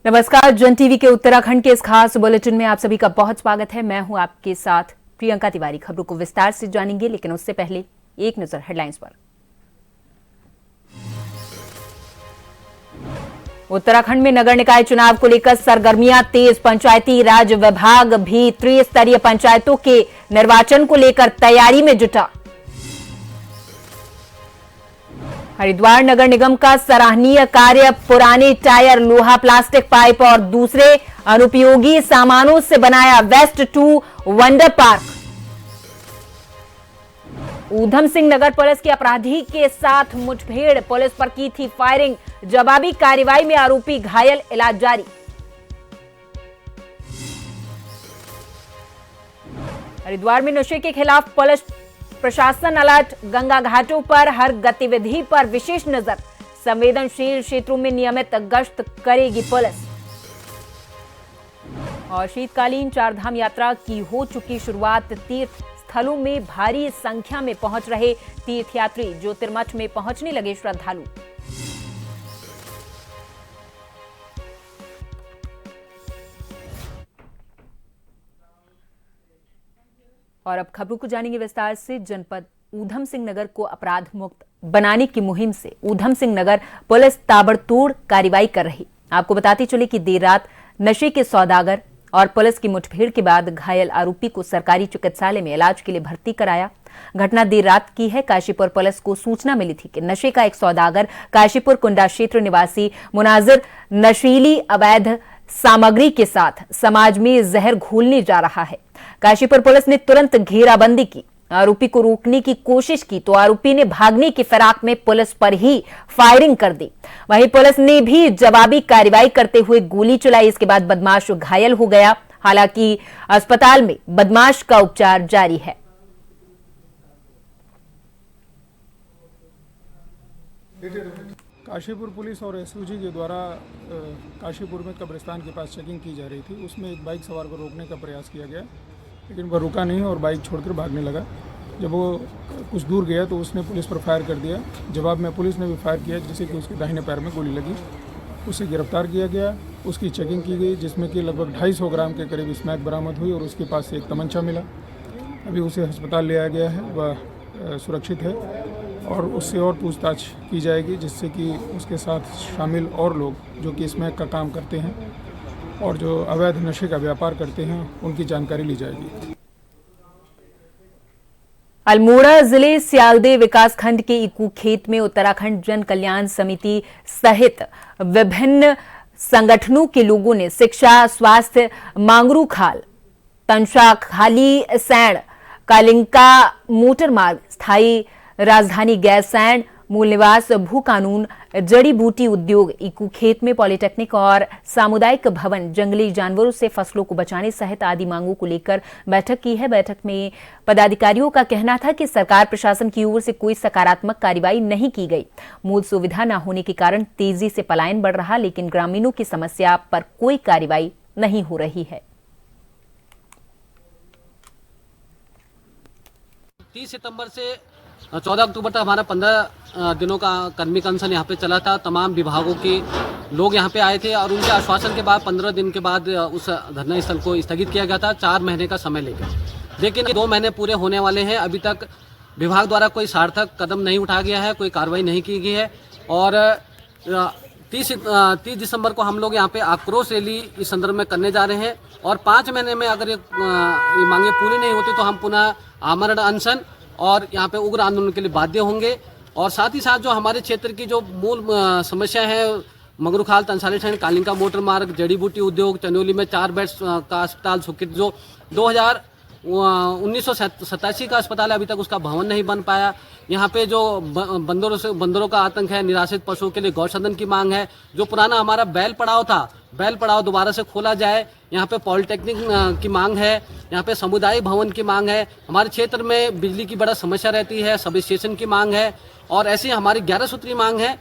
नमस्कार, जन टीवी के उत्तराखंड के इस खास बुलेटिन में आप सभी का बहुत स्वागत है। मैं हूं आपके साथ प्रियंका तिवारी। खबरों को विस्तार से जानेंगे, लेकिन उससे पहले एक नजर हेडलाइंस पर। उत्तराखंड में नगर निकाय चुनाव को लेकर सरगर्मियां तेज। पंचायती राज विभाग भी त्रिस्तरीय पंचायतों के निर्वाचन को लेकर तैयारी में जुटा। हरिद्वार नगर निगम का सराहनीय कार्य। पुराने टायर, लोहा, प्लास्टिक पाइप और दूसरे अनुपयोगी सामानों से बनाया waste to wonder park. Udham Singh Nagar police की अपराधी के साथ मुठभेड़, पुलिस पर की थी फायरिंग। जवाबी कार्रवाई में आरोपी घायल, इलाज जारी। हरिद्वार में नशे के खिलाफ पुलिस प्रशासन अलर्ट। गंगा घाटों पर हर गतिविधि पर विशेष नजर। संवेदनशील क्षेत्रों में नियमित गश्त करेगी पुलिस। और शीतकालीन चारधाम यात्रा की हो चुकी शुरुआत। तीर्थ स्थलों में भारी संख्या में पहुंच रहे तीर्थयात्री। ज्योतिर्मठ में पहुंचने लगे श्रद्धालु। और अब खबरों को जानेंगे विस्तार से। जनपद ऊधम सिंह नगर को अपराध मुक्त बनाने की मुहिम से ऊधम सिंह नगर पुलिस ताबड़तोड़ कार्रवाई कर रही। आपको बताते चले कि देर रात नशे के सौदागर और पुलिस की मुठभेड़ के बाद घायल आरोपी को सरकारी चिकित्सालय में इलाज के लिए भर्ती कराया। घटना देर रात की है। काशीपुर पुलिस को सूचना मिली थी कि नशे का एक सौदागर काशीपुर कुंडा क्षेत्र निवासी मुनाजिर नशीली अवैध सामग्री के साथ समाज में जहर घोलने जा रहा है। काशीपुर पुलिस ने तुरंत घेराबंदी की। आरोपी को रोकने की कोशिश की तो आरोपी ने भागने की फिराक में पुलिस पर ही फायरिंग कर दी। वहीं पुलिस ने भी जवाबी कार्रवाई करते हुए गोली चलाई। इसके बाद बदमाश घायल हो गया। हालांकि अस्पताल में बदमाश का उपचार जारी है। काशीपुर पुलिस और एसओजी के द्वारा काशीपुर में कब्रिस्तान के पास चेकिंग की जा रही थी। उसमें एक बाइक सवार को रोकने का प्रयास किया गया, लेकिन वह रुका नहीं और बाइक छोड़कर भागने लगा। जब वो कुछ दूर गया तो उसने पुलिस पर फायर कर दिया। जवाब में पुलिस ने भी फायर किया, जिससे कि उसके दाहिने पैर में गोली लगी। उसे गिरफ्तार किया गया। उसकी चेकिंग की गई, जिसमें कि लगभग 250 ग्राम के करीब स्मैक बरामद हुई और उसके पास से एक तमंचा मिला। अभी उसे अस्पताल ले आया गया है, वह सुरक्षित है और उससे और पूछताछ की जाएगी, जिससे कि उसके साथ शामिल और लोग जो कि स्मैक का काम करते हैं और जो अवैध नशे का व्यापार करते हैं, उनकी जानकारी ली जाएगी। अल्मोड़ा जिले सियालदे विकास खंड के इकू खेत में उत्तराखंड जन कल्याण समिति सहित विभिन्न संगठनों के लोगों ने शिक्षा, स्वास्थ्य, मांगरू खाल, तंशा खाली सैंड, कालिंका मोटर मार्ग, स्थायी राजधानी गैस सैंड, मूल निवास, भू कानून, जड़ी बूटी उद्योग, इकू खेत में पॉलिटेक्निक और सामुदायिक भवन, जंगली जानवरों से फसलों को बचाने सहित आदि मांगों को लेकर बैठक की है। बैठक में पदाधिकारियों का कहना था कि सरकार प्रशासन की ओर से कोई सकारात्मक कार्रवाई नहीं की गई। मूल सुविधा न होने के कारण तेजी से पलायन बढ़ रहा, लेकिन ग्रामीणों की समस्या पर कोई कार्रवाई नहीं हो रही है। 30 सितंबर से 14 अक्टूबर तक हमारा 15 दिनों का कर्मिक अनशन यहाँ पे चला था। तमाम विभागों के लोग यहाँ पे आए थे और उनके आश्वासन के बाद 15 दिन के बाद उस धरना स्थल को स्थगित किया गया था 4 महीने का समय लेकर। लेकिन 2 महीने पूरे होने वाले हैं, अभी तक विभाग द्वारा कोई सार्थक कदम नहीं उठाया गया है, कोई कार्रवाई नहीं की गई है। और 30 दिसंबर को हम लोग यहाँ पे आक्रोश रैली इस संदर्भ में करने जा रहे हैं और 5 महीने में अगर ये मांगे पूरी नहीं होती तो हम पुनः आमरण अनशन और यहाँ पे उग्र आंदोलन के लिए बाध्य होंगे। और साथ ही साथ जो हमारे क्षेत्र की जो मूल समस्या है, मगरूखाल, तंसाली ठंड, कालिंका मोटर मार्ग, जड़ी बूटी उद्योग, चंदौली में 4 बेड्स का अस्पताल स्वीकृत, जो 1987 का अस्पताल है, अभी तक उसका भवन नहीं बन पाया। यहाँ पे जो बंदरों का आतंक है, निराश्रित पशुओं के लिए गौसदन की मांग है। जो पुराना हमारा बैल पड़ाव था बैल पड़ाव दोबारा से खोला जाए। यहाँ पे पॉलिटेक्निक की मांग है, यहाँ पे समुदाय भवन की मांग है। हमारे क्षेत्र में बिजली की बड़ा समस्या रहती है, सब स्टेशन की मांग है और ऐसी हमारी 11 सूत्री मांग है।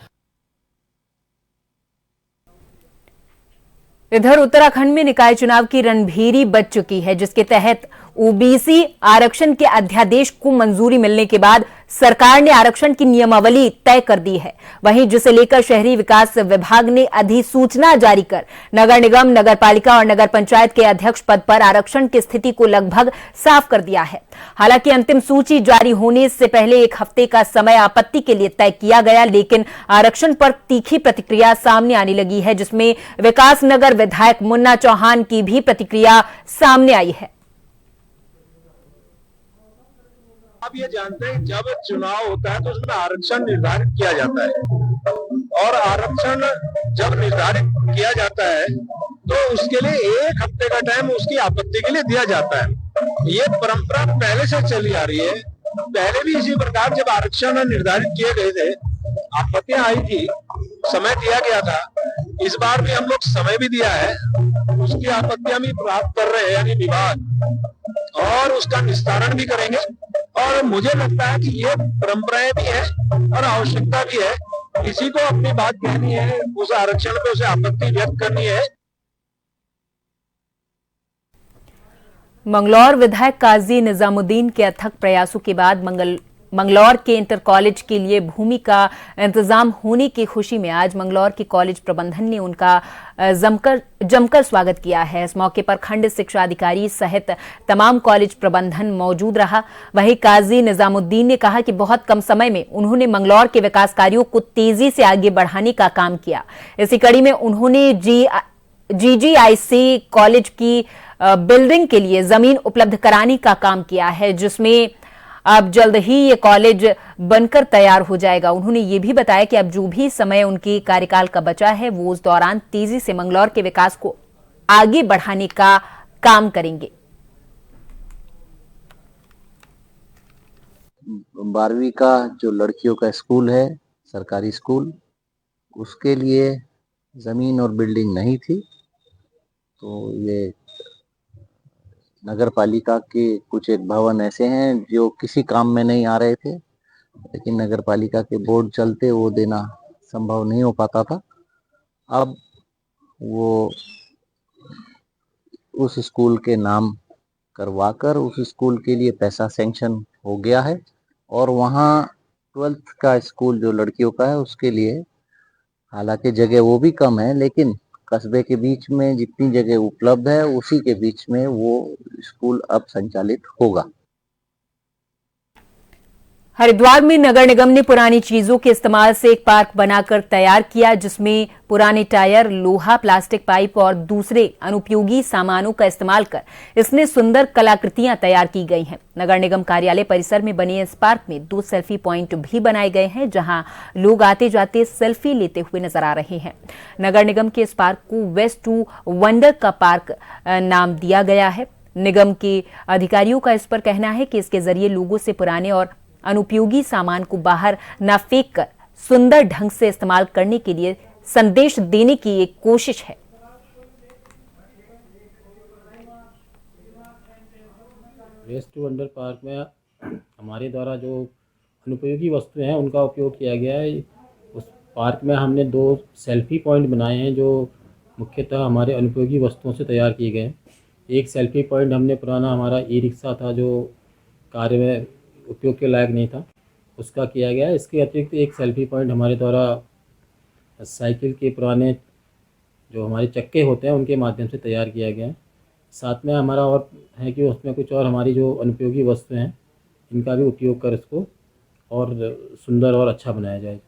इधर उत्तराखंड में निकाय चुनाव की रणभेरी बज चुकी है, जिसके तहत ओबीसी आरक्षण के अध्यादेश को मंजूरी मिलने के बाद सरकार ने आरक्षण की नियमावली तय कर दी है। वहीं जिसे लेकर शहरी विकास विभाग ने अधिसूचना जारी कर नगर निगम, नगर पालिका और नगर पंचायत के अध्यक्ष पद पर आरक्षण की स्थिति को लगभग साफ कर दिया है। हालांकि अंतिम सूची जारी होने से पहले 1 हफ्ते का समय आपत्ति के लिए तय किया गया, लेकिन आरक्षण पर तीखी प्रतिक्रिया सामने आने लगी है, जिसमें विकास नगर विधायक मुन्ना चौहान की भी प्रतिक्रिया सामने आई है। आप ये जानते हैं जब चुनाव होता है तो उसमें आरक्षण निर्धारित किया जाता है और आरक्षण जब निर्धारित किया जाता है तो उसके लिए 1 हफ्ते का टाइम उसकी आपत्ति के लिए दिया जाता है। ये परंपरा पहले से चली आ रही है। पहले भी इसी प्रकार जब आरक्षण निर्धारित किए गए थे, आपत्तियां आई थी, समय दिया गया था। इस बार भी हम लोग समय भी दिया है, उसकी आपत्तियां भी प्राप्त कर रहे हैं यानी विभाग, और उसका निस्तारण भी करेंगे। और मुझे लगता है कि ये परंपराएं भी है और आवश्यकता भी है। किसी को अपनी बात कहनी है, उस आरक्षण पे उसे आपत्ति व्यक्त करनी है। मंगलौर विधायक काजी निजामुद्दीन के अथक प्रयासों के बाद मंगलौर के इंटर कॉलेज के लिए भूमि का इंतजाम होने की खुशी में आज मंगलौर के कॉलेज प्रबंधन ने उनका जमकर स्वागत किया है। इस मौके पर खंड शिक्षा अधिकारी सहित तमाम कॉलेज प्रबंधन मौजूद रहा। वहीं काजी निजामुद्दीन ने कहा कि बहुत कम समय में उन्होंने मंगलौर के विकास कार्यों को तेजी से आगे बढ़ाने का काम किया। इसी कड़ी में उन्होंने जीजीआईसी कॉलेज की बिल्डिंग के लिए जमीन उपलब्ध कराने का काम किया है, जिसमें अब जल्द ही ये कॉलेज बनकर तैयार हो जाएगा। उन्होंने ये भी बताया कि अब जो भी समय उनके कार्यकाल का बचा है वो उस दौरान तेजी से मंगलौर के विकास को आगे बढ़ाने का काम करेंगे। 12वीं का जो लड़कियों का स्कूल है, सरकारी स्कूल, उसके लिए जमीन और बिल्डिंग नहीं थी, तो ये नगर पालिका के कुछ एक भवन ऐसे हैं जो किसी काम में नहीं आ रहे थे, लेकिन नगर पालिका के बोर्ड चलते वो देना संभव नहीं हो पाता था। अब वो उस स्कूल के नाम करवाकर उस स्कूल के लिए पैसा सैंक्शन हो गया है और वहाँ 12th का स्कूल जो लड़कियों का है उसके लिए, हालांकि जगह वो भी कम है, लेकिन कस्बे के बीच में जितनी जगह उपलब्ध है उसी के बीच में वो स्कूल अब संचालित होगा। हरिद्वार में नगर निगम ने पुरानी चीजों के इस्तेमाल से एक पार्क बनाकर तैयार किया, जिसमें पुराने टायर, लोहा, प्लास्टिक पाइप और दूसरे अनुपयोगी सामानों का इस्तेमाल कर इसमें सुंदर कलाकृतियां तैयार की गई हैं। नगर निगम कार्यालय परिसर में बने इस पार्क में 2 सेल्फी पॉइंट भी बनाए गए हैं, जहां लोग आते जाते सेल्फी लेते हुए नजर आ रहे हैं। नगर निगम के इस पार्क को वेस्ट टू वंडर का पार्क नाम दिया गया है। निगम के अधिकारियों का इस पर कहना है कि इसके जरिए लोगों से पुराने और अनुपयोगी सामान को बाहर न फेंक कर सुंदर ढंग से इस्तेमाल करने के लिए संदेश देने की एक कोशिश है। वेस्ट टू वंडर पार्क में हमारे द्वारा जो अनुपयोगी वस्तुएं हैं उनका उपयोग किया गया है। उस पार्क में हमने 2 सेल्फी पॉइंट बनाए हैं जो मुख्यतः हमारे अनुपयोगी वस्तुओं से तैयार किए गए हैं। एक सेल्फी पॉइंट हमने पुराना हमारा ई-रिक्शा था जो कार्य में उपयोग के लायक नहीं था, उसका किया गया है। इसके अतिरिक्त एक सेल्फी पॉइंट हमारे द्वारा साइकिल के पुराने जो हमारे चक्के होते हैं उनके माध्यम से तैयार किया गया है। साथ में हमारा और है कि उसमें कुछ और हमारी जो अनुपयोगी वस्तुएं हैं इनका भी उपयोग कर इसको और सुंदर और अच्छा बनाया जाए।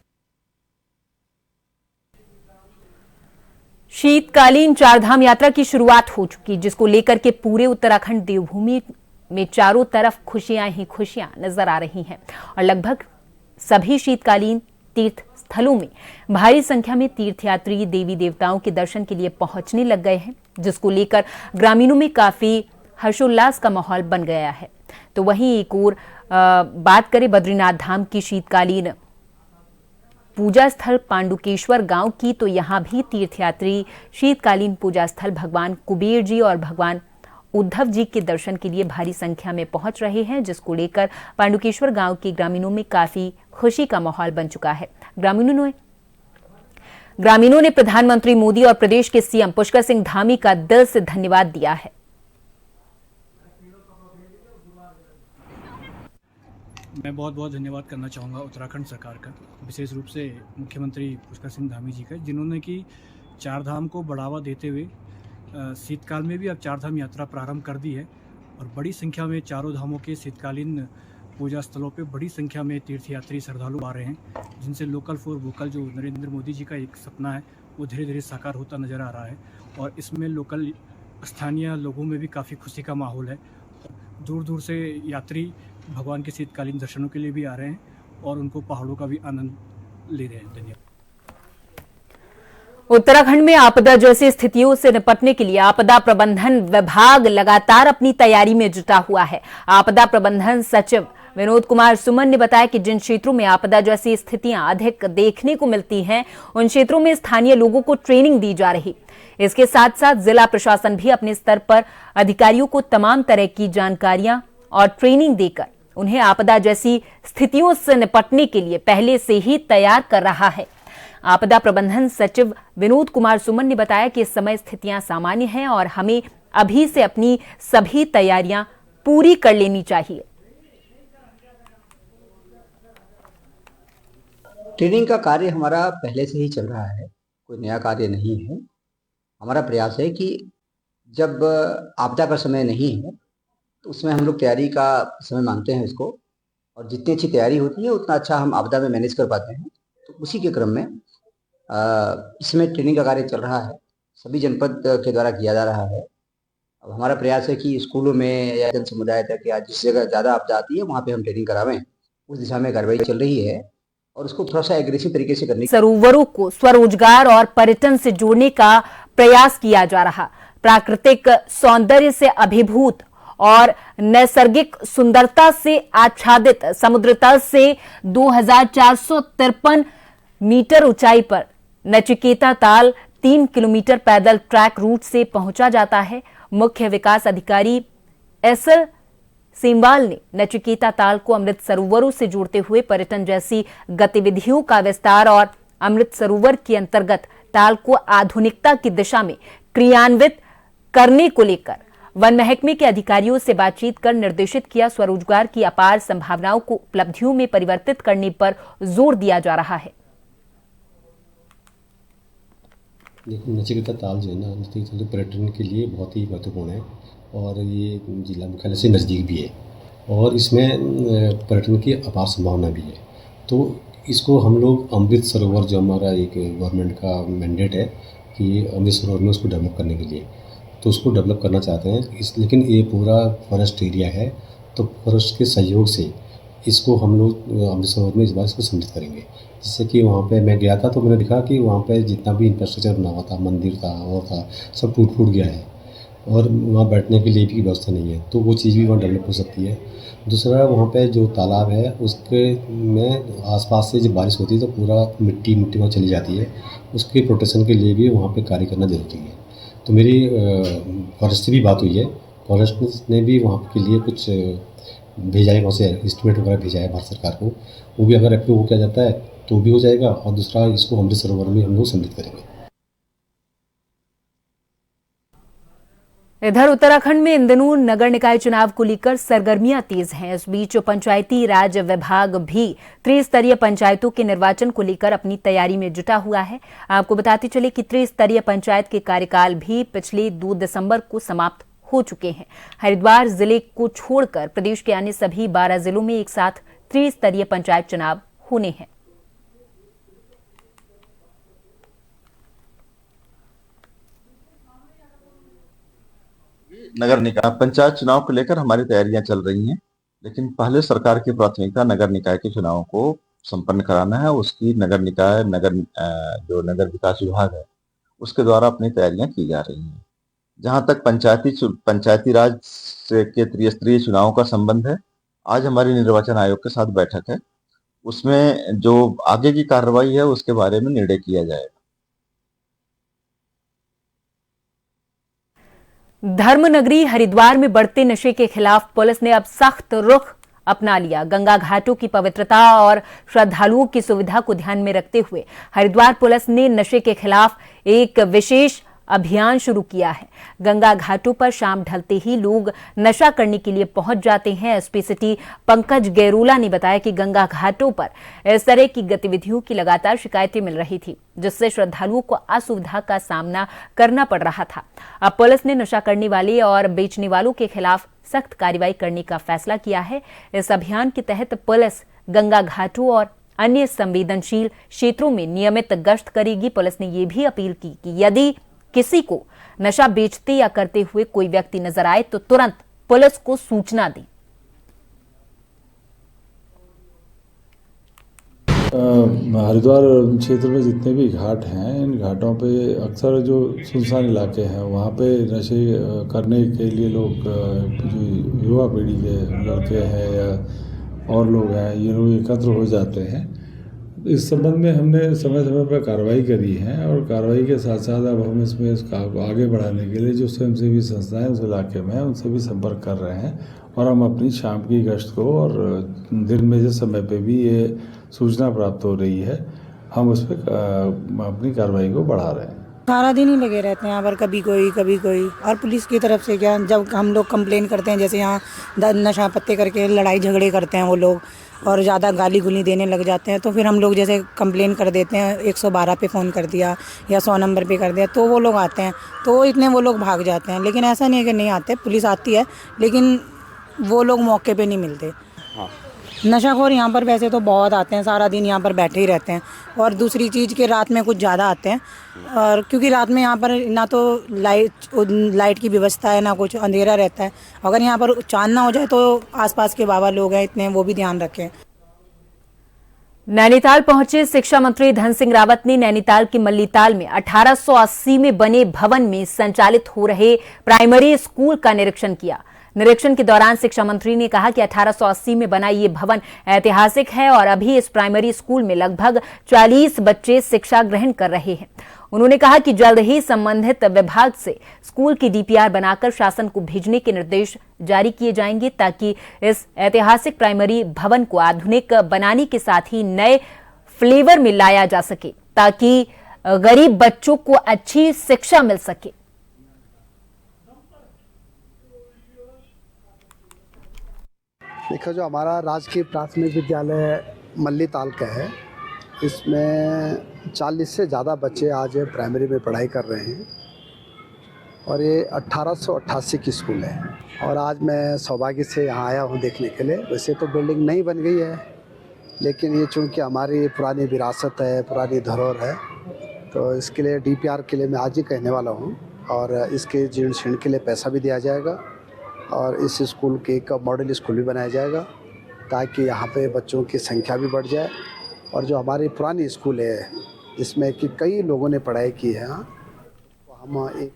शीतकालीन चारधाम यात्रा की शुरुआत हो चुकी, जिसको लेकर के पूरे उत्तराखंड देवभूमि में चारों तरफ खुशियां ही खुशियां नजर आ रही हैं और लगभग सभी शीतकालीन तीर्थ स्थलों में भारी संख्या में तीर्थयात्री देवी देवताओं के दर्शन के लिए पहुंचने लग गए हैं, जिसको लेकर ग्रामीणों में काफी हर्षोल्लास का माहौल बन गया है। तो वहीं एक और बात करें बद्रीनाथ धाम की शीतकालीन पूजा स्थल पांडुकेश्वर गांव की, तो यहां भी तीर्थयात्री शीतकालीन पूजा स्थल भगवान कुबेर जी और भगवान उद्धव जी के दर्शन के लिए भारी संख्या में पहुंच रहे हैं, जिसको लेकर पांडुकेश्वर गांव के ग्रामीणों में काफी खुशी का माहौल बन चुका है। ग्रामीणों ने प्रधानमंत्री मोदी और प्रदेश के सीएम पुष्कर सिंह धामी का दिल से धन्यवाद दिया है। मैं बहुत बहुत धन्यवाद करना चाहूँगा उत्तराखंड सरकार का, विशेष रूप से मुख्यमंत्री पुष्कर सिंह धामी जी का, जिन्होंने कि चार धाम को बढ़ावा देते हुए शीतकाल में भी अब चार धाम यात्रा प्रारंभ कर दी है और बड़ी संख्या में चारों धामों के शीतकालीन पूजा स्थलों पे बड़ी संख्या में तीर्थयात्री श्रद्धालु आ रहे हैं, जिनसे लोकल फॉर वोकल जो नरेंद्र मोदी जी का एक सपना है वो धीरे धीरे साकार होता नज़र आ रहा है और इसमें लोकल स्थानीय लोगों में भी काफ़ी खुशी का माहौल है। दूर दूर से यात्री भगवान के शीतकालीन दर्शनों के लिए भी आ रहे हैं और उनको पहाड़ों का भी आनंद ले रहे हैं। धन्यवाद। उत्तराखंड में आपदा जैसी स्थितियों से निपटने के लिए आपदा प्रबंधन विभाग लगातार अपनी तैयारी में जुटा हुआ है। आपदा प्रबंधन सचिव विनोद कुमार सुमन ने बताया कि जिन क्षेत्रों में आपदा जैसी स्थितियां अधिक देखने को मिलती हैं, उन क्षेत्रों में स्थानीय लोगों को ट्रेनिंग दी जा रही। इसके साथ साथ जिला प्रशासन भी अपने स्तर पर अधिकारियों को तमाम तरह की जानकारियां और ट्रेनिंग देकर उन्हें आपदा जैसी स्थितियों से निपटने के लिए पहले से ही तैयार कर रहा है। आपदा प्रबंधन सचिव विनोद कुमार सुमन ने बताया कि इस समय स्थितियां सामान्य हैं और हमें अभी से अपनी सभी तैयारियां पूरी कर लेनी चाहिए। ट्रेनिंग का कार्य हमारा पहले से ही चल रहा है, कोई नया कार्य नहीं है। हमारा प्रयास है कि जब आपदा का समय नहीं है तो उसमें हम लोग तैयारी का समय मानते हैं इसको, और जितनी अच्छी तैयारी होती है उतना अच्छा हम आपदा में मैनेज कर पाते हैं। तो उसी के क्रम में इसमें ट्रेनिंग का कार्य चल रहा है, सभी जनपद के द्वारा किया जा रहा है। अब हमारा प्रयास है कि स्कूलों में या जन समुदाय तक या जिस जगह ज़्यादा आपदा आती है वहाँ पे हम ट्रेनिंग करावें। उस दिशा में कार्रवाई चल रही है और उसको थोड़ा सा एग्रेसिव तरीके से करने। सरोवरों को स्वरोजगार और पर्यटन से जोड़ने का प्रयास किया जा रहा। प्राकृतिक सौंदर्य से अभिभूत और नैसर्गिक सुंदरता से आच्छादित समुद्र तल से 2453 मीटर ऊंचाई पर नचिकेता ताल 3 किलोमीटर पैदल ट्रैक रूट से पहुंचा जाता है। मुख्य विकास अधिकारी एसएल सीमवाल ने नचिकेता ताल को अमृत सरोवरों से जोड़ते हुए पर्यटन जैसी गतिविधियों का विस्तार और अमृत सरोवर के अंतर्गत ताल को आधुनिकता की दिशा में क्रियान्वित करने को लेकर वन महकमे के अधिकारियों से बातचीत कर निर्देशित किया। स्वरोजगार की अपार संभावनाओं को उपलब्धियों में परिवर्तित करने पर जोर दिया जा रहा है। देखो, नचिकेता ताल जो है ना, नचिकेता ताल पर्यटन के लिए बहुत ही महत्वपूर्ण है और ये जिला मुख्यालय से नज़दीक भी है और इसमें पर्यटन की अपार संभावना भी है। तो इसको हम लोग अमृत सरोवर, जो हमारा एक गवर्नमेंट का मैंडेट है कि अमृत सरोवर में उसको डेवलप करने के लिए, तो उसको डेवलप करना चाहते हैं। लेकिन ये पूरा फॉरेस्ट एरिया है, तो फॉरेस्ट के सहयोग से इसको हम लोग अमृत सरोवर में इस बार इसको सम्मिलित करेंगे। जिससे कि वहाँ पे मैं गया था तो मैंने देखा कि वहाँ पे जितना भी इंफ्रास्ट्रक्चर बना हुआ था, मंदिर था और था, सब टूट फूट गया है और वहाँ बैठने के लिए भी व्यवस्था नहीं है, तो वो चीज़ भी वहाँ डेवलप हो सकती है। दूसरा, वहाँ पे जो तालाब है उसके में आसपास से जब बारिश होती है तो पूरा मिट्टी वहाँ चली जाती है, उसके प्रोटेक्शन के लिए भी वहाँ पे कार्य करना जरूरी है। तो मेरी फॉरेस्ट से भी बात हुई है, फॉरेस्ट ने भी वहाँ के लिए कुछ भेजा है, वहाँ से एस्टिमेट वगैरह भेजा है भारत सरकार को, वो भी अगर अप्रूव हो किया जाता है तो भी हो जाएगा। और दूसरा, इसको अमृत सरोवर में हम लोग सम्मिलित करेंगे। इधर उत्तराखंड में इन दिनों नगर निकाय चुनाव को लेकर सरगर्मियां तेज हैं। इस बीच पंचायती राज विभाग भी त्रिस्तरीय पंचायतों के निर्वाचन को लेकर अपनी तैयारी में जुटा हुआ है। आपको बताते चले कि त्रिस्तरीय पंचायत के कार्यकाल भी पिछले 2 दिसंबर को समाप्त हो चुके हैं। हरिद्वार जिले को छोड़कर प्रदेश के अन्य सभी 12 जिलों में एक साथ त्रिस्तरीय पंचायत चुनाव होने हैं। नगर निकाय पंचायत चुनाव को लेकर हमारी तैयारियां चल रही हैं, लेकिन पहले सरकार की प्राथमिकता नगर निकाय के चुनावों को संपन्न कराना है। उसकी नगर निकाय जो नगर विकास विभाग है उसके द्वारा अपनी तैयारियां की जा रही हैं। जहां तक पंचायती राज के त्रिस्तरीय चुनावों का संबंध है, आज हमारी निर्वाचन आयोग के साथ बैठक है उसमें जो आगे की कार्रवाई है उसके बारे में निर्णय किया जाएगा। धर्मनगरी हरिद्वार में बढ़ते नशे के खिलाफ पुलिस ने अब सख्त रुख अपना लिया। गंगा घाटों की पवित्रता और श्रद्धालुओं की सुविधा को ध्यान में रखते हुए हरिद्वार पुलिस ने नशे के खिलाफ एक विशेष अभियान शुरू किया है। गंगा घाटों पर शाम ढलते ही लोग नशा करने के लिए पहुंच जाते हैं। एसपी सिटी पंकज गैरोला ने बताया कि गंगा घाटों पर इस तरह की गतिविधियों की लगातार शिकायतें मिल रही थी, जिससे श्रद्धालुओं को असुविधा का सामना करना पड़ रहा था। अब पुलिस ने नशा करने वाले और बेचने वालों के खिलाफ सख्त कार्रवाई करने का फैसला किया है। इस अभियान के तहत पुलिस गंगा घाटों और अन्य संवेदनशील क्षेत्रों में नियमित गश्त करेगी। पुलिस ने यह भी अपील की कि यदि किसी को नशा बेचते या करते हुए कोई व्यक्ति नजर आए तो तुरंत पुलिस को सूचना दें। हरिद्वार क्षेत्र में जितने भी घाट हैं, इन घाटों पे अक्सर जो सुनसान इलाके हैं वहाँ पे नशे करने के लिए लोग, जो युवा पीढ़ी के लड़के हैं या और लोग हैं, ये लोग एकत्र हो जाते हैं। इस संबंध में हमने समय समय पर कार्रवाई करी है और कार्रवाई के साथ साथ अब हम इसमें आगे बढ़ाने के लिए जो स्वयंसेवी संस्थाएं उस इलाके में हैं उनसे भी संपर्क कर रहे हैं और हम अपनी शाम की गश्त को और दिन में जिस समय पे भी ये सूचना प्राप्त हो रही है हम उस पर अपनी कार्रवाई को बढ़ा रहे हैं। सारा दिन ही लगे रहते हैं यहाँ पर, कभी कोई और पुलिस की तरफ से क्या, जब हम लोग कंप्लेन करते हैं, जैसे यहाँ नशा पत्ते करके लड़ाई झगड़े करते हैं वो लोग और ज़्यादा गाली गुली देने लग जाते हैं, तो फिर हम लोग जैसे कंप्लेन कर देते हैं, 112 पे फ़ोन कर दिया या 100 नंबर पे कर दिया, तो वो लोग आते हैं, तो इतने वो लोग भाग जाते हैं। लेकिन ऐसा नहीं है कि नहीं आते, पुलिस आती है लेकिन वो लोग मौके पे नहीं मिलते। नशाखोर यहाँ पर वैसे तो बहुत आते हैं, सारा दिन यहाँ पर बैठे ही रहते हैं। और दूसरी चीज़ के रात में कुछ ज़्यादा आते हैं, और क्योंकि रात में यहाँ पर ना तो लाइट की व्यवस्था है ना कुछ, अंधेरा रहता है। अगर यहाँ पर चांद ना हो जाए तो आसपास के बाबा लोग हैं इतने, वो भी ध्यान रखें। नैनीताल पहुंचे शिक्षा मंत्री धन सिंह रावत ने नैनीताल के मल्लीताल में 1880 में बने भवन में संचालित हो रहे प्राइमरी स्कूल का निरीक्षण किया। निरीक्षण के दौरान शिक्षा मंत्री ने कहा कि 1880 में बना ये भवन ऐतिहासिक है और अभी इस प्राइमरी स्कूल में लगभग 40 बच्चे शिक्षा ग्रहण कर रहे हैं। उन्होंने कहा कि जल्द ही संबंधित विभाग से स्कूल की डीपीआर बनाकर शासन को भेजने के निर्देश जारी किए जाएंगे, ताकि इस ऐतिहासिक प्राइमरी भवन को आधुनिक बनाने के साथ ही नए फ्लेवर में लाया जा सके, ताकि गरीब बच्चों को अच्छी शिक्षा मिल सके। देखो, जो हमारा राजकीय प्राथमिक विद्यालय मल्लीताल का है, इसमें 40 से ज़्यादा बच्चे आज प्राइमरी में पढ़ाई कर रहे हैं और ये 1888 की स्कूल है। और आज मैं सौभाग्य से यहाँ आया हूँ देखने के लिए। वैसे तो बिल्डिंग नई बन गई है, लेकिन ये चूँकि हमारी पुरानी विरासत है, पुरानी धरोहर है, तो इसके लिए डीपीआर के लिए मैं आज ही कहने वाला हूँ और इसके जीर्ण शीर्ण के लिए पैसा भी दिया जाएगा और इस स्कूल के एक मॉडल स्कूल भी बनाया जाएगा, ताकि यहाँ पे बच्चों की संख्या भी बढ़ जाए। और जो हमारी पुरानी स्कूल है जिसमें कि कई लोगों ने पढ़ाई की है, हम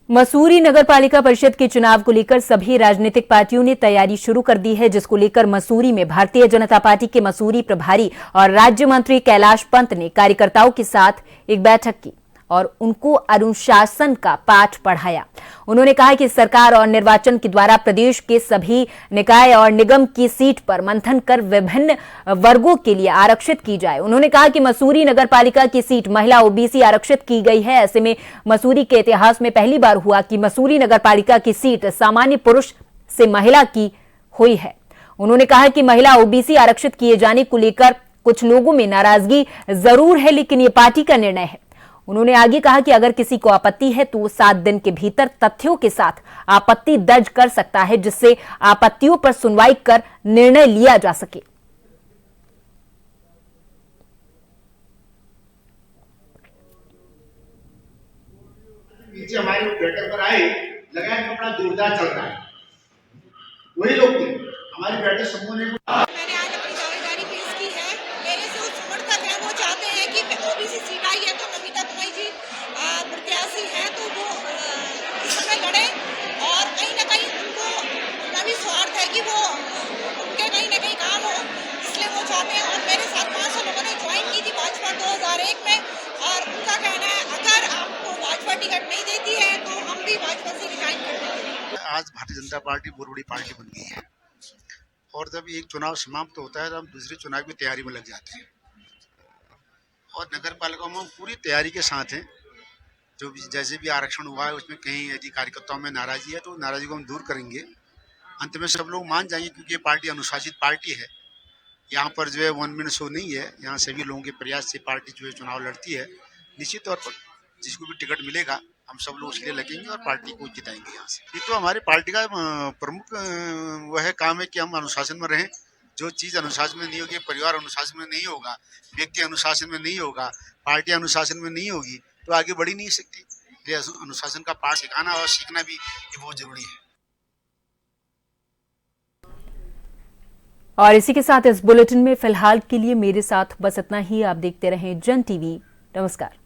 मसूरी नगर पालिका परिषद के चुनाव को लेकर सभी राजनीतिक पार्टियों ने तैयारी शुरू कर दी है, जिसको लेकर मसूरी में भारतीय जनता पार्टी के मसूरी प्रभारी और राज्य मंत्री कैलाश पंत ने कार्यकर्ताओं के साथ एक बैठक की और उनको अनुशासन का पाठ पढ़ाया। उन्होंने कहा कि सरकार और निर्वाचन के द्वारा प्रदेश के सभी निकाय और निगम की सीट पर मंथन कर विभिन्न वर्गों के लिए आरक्षित की जाए। उन्होंने कहा कि मसूरी नगर पालिका की सीट महिला ओबीसी आरक्षित की गई है। ऐसे में मसूरी के इतिहास में पहली बार हुआ कि मसूरी नगर पालिका की सीट सामान्य पुरुष से महिला की हुई है। उन्होंने कहा कि महिला ओबीसी आरक्षित किए जाने को लेकर कुछ लोगों में नाराजगी जरूर है, लेकिन ये पार्टी का निर्णय है। उन्होंने आगे कहा कि अगर किसी को आपत्ति है तो वो 7 दिन के भीतर तथ्यों के साथ आपत्ति दर्ज कर सकता है, जिससे आपत्तियों पर सुनवाई कर निर्णय लिया जा सके। नीचे हमारे लोग बैठक पर आए, लगा कि अपना जोरदार चल रहा है, वही लोग थे हमारी बैठक समूह ने। मैंने आज अपनी जिम्मेदारी पेश की है। मेरे से उस उम्र तक है, वो चाहते हैं कि ओबीसी सीट आई है तो नमिता कुमाई जी प्रत्याशी हैं तो वो इस समय लड़े, और कहीं ना कहीं उनको उनका भी स्वार्थ है कि वो उनके कहीं ना कहीं काम हो, इसलिए वो कहना है, अगर आपको भाजपा टिकट नहीं देती है तो हम भी भाजपा से रिजाइन कर देंगे। आज भारतीय जनता पार्टी बहुत बड़ी पार्टी बन गई है और जब एक चुनाव समाप्त होता है तो हम दूसरे चुनाव की तैयारी में लग जाते हैं और नगर पालिका में हम पूरी तैयारी के साथ हैं। जो भी जैसे भी आरक्षण हुआ है उसमें कहीं यदि कार्यकर्ताओं में नाराजगी है तो नाराजगी को हम दूर करेंगे। अंत में सब लोग मान जाएंगे क्योंकि ये पार्टी अनुशासित पार्टी है। यहाँ पर जो है वन मैन शो नहीं है, यहाँ सभी लोगों के प्रयास से पार्टी जो है चुनाव लड़ती है। निश्चित तौर पर जिसको भी टिकट मिलेगा हम सब लोग उसके लिए लगेंगे और पार्टी को जिताएंगे यहाँ से। ये तो हमारी पार्टी का प्रमुख वह काम है कि हम अनुशासन में रहें। जो चीज़ अनुशासन में नहीं होगी, परिवार अनुशासन में नहीं होगा, व्यक्ति अनुशासन में नहीं होगा, पार्टी अनुशासन में नहीं होगी तो आगे बढ़ ही नहीं सकती। ये अनुशासन का पाठ सिखाना और सीखना भी ये बहुत जरूरी है। और इसी के साथ इस बुलेटिन में फिलहाल के लिए मेरे साथ बस इतना ही। आप देखते रहें जन टीवी। नमस्कार।